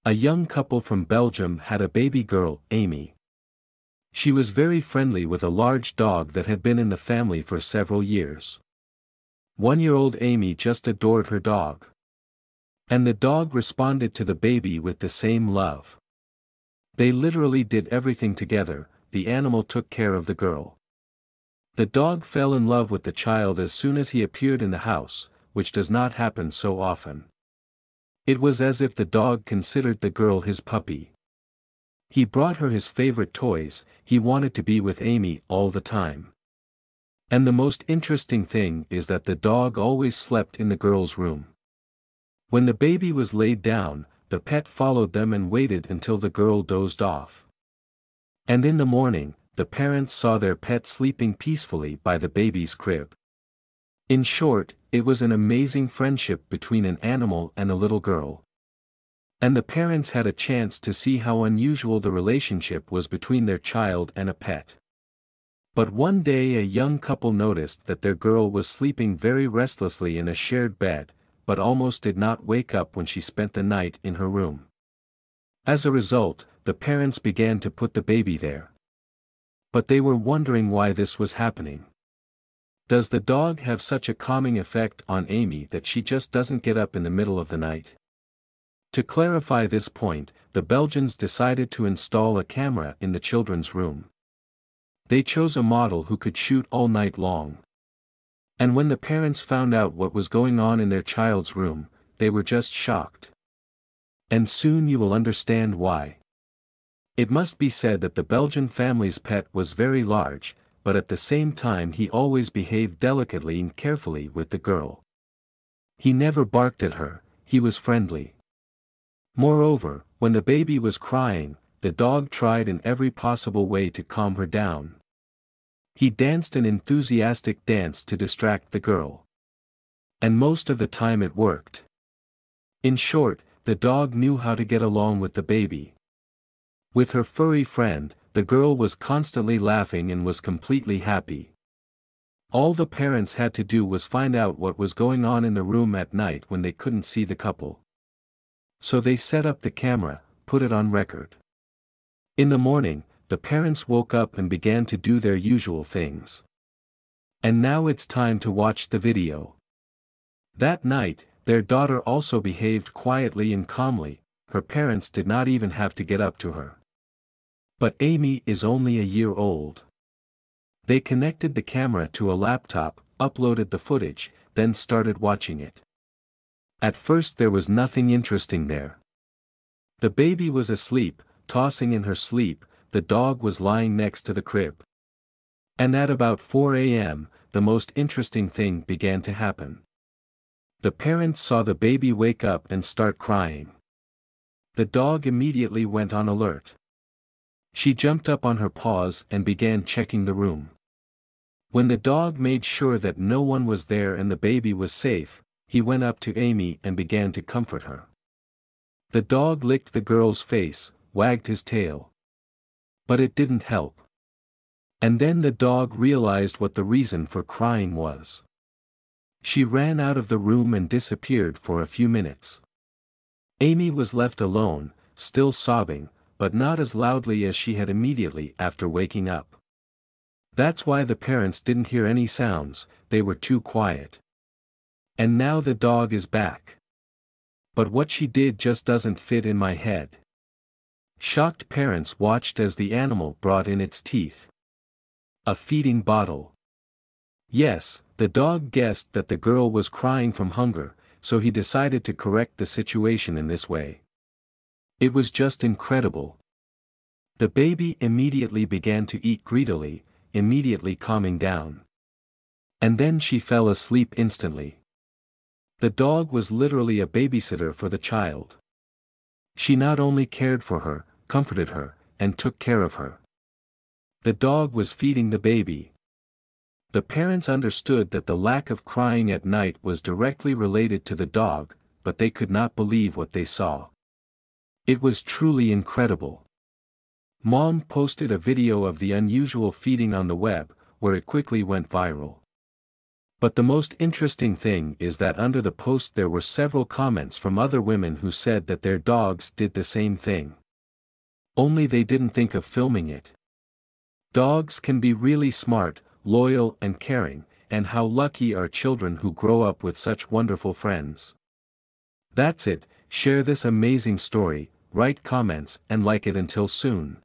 A young couple from Belgium had a baby girl, Amy. She was very friendly with a large dog that had been in the family for several years. 1-year-old Amy just adored her dog. And the dog responded to the baby with the same love. They literally did everything together. The animal took care of the girl. The dog fell in love with the child as soon as he appeared in the house, which does not happen so often. It was as if the dog considered the girl his puppy. He brought her his favorite toys. He wanted to be with Amy all the time. And the most interesting thing is that the dog always slept in the girl's room. When the baby was laid down, the pet followed them and waited until the girl dozed off. And in the morning, the parents saw their pet sleeping peacefully by the baby's crib. In short, it was an amazing friendship between an animal and a little girl. And the parents had a chance to see how unusual the relationship was between their child and a pet. But one day a young couple noticed that their girl was sleeping very restlessly in a shared bed, but almost did not wake up when she spent the night in her room. As a result, the parents began to put the baby there. But they were wondering why this was happening. Does the dog have such a calming effect on Amy that she just doesn't get up in the middle of the night? To clarify this point, the Belgians decided to install a camera in the children's room. They chose a model who could shoot all night long. And when the parents found out what was going on in their child's room, they were just shocked. And soon you will understand why. It must be said that the Belgian family's pet was very large, but at the same time he always behaved delicately and carefully with the girl. He never barked at her, he was friendly. Moreover, when the baby was crying, the dog tried in every possible way to calm her down. He danced an enthusiastic dance to distract the girl. And most of the time it worked. In short, the dog knew how to get along with the baby. With her furry friend, the girl was constantly laughing and was completely happy. All the parents had to do was find out what was going on in the room at night when they couldn't see the couple. So they set up the camera, put it on record. In the morning, the parents woke up and began to do their usual things. And now it's time to watch the video. That night, their daughter also behaved quietly and calmly. Her parents did not even have to get up to her. But Amy is only a year old. They connected the camera to a laptop, uploaded the footage, then started watching it. At first there was nothing interesting there. The baby was asleep, tossing in her sleep. The dog was lying next to the crib. And at about 4 a.m., the most interesting thing began to happen. The parents saw the baby wake up and start crying. The dog immediately went on alert. She jumped up on her paws and began checking the room. When the dog made sure that no one was there and the baby was safe, he went up to Amy and began to comfort her. The dog licked the girl's face, wagged his tail. But it didn't help. And then the dog realized what the reason for crying was. She ran out of the room and disappeared for a few minutes. Amy was left alone, still sobbing, but not as loudly as she had immediately after waking up. That's why the parents didn't hear any sounds, they were too quiet. And now the dog is back. But what she did just doesn't fit in my head. Shocked parents watched as the animal brought in its teeth. A feeding bottle. Yes, the dog guessed that the girl was crying from hunger, so he decided to correct the situation in this way. It was just incredible. The baby immediately began to eat greedily, immediately calming down. And then she fell asleep instantly. The dog was literally a babysitter for the child. She not only cared for her, comforted her, and took care of her. The dog was feeding the baby. The parents understood that the lack of crying at night was directly related to the dog, but they could not believe what they saw. It was truly incredible. Mom posted a video of the unusual feeding on the web, where it quickly went viral. But the most interesting thing is that under the post there were several comments from other women who said that their dogs did the same thing. Only they didn't think of filming it. Dogs can be really smart, loyal and caring, and how lucky are children who grow up with such wonderful friends. That's it, share this amazing story, write comments and like it until soon.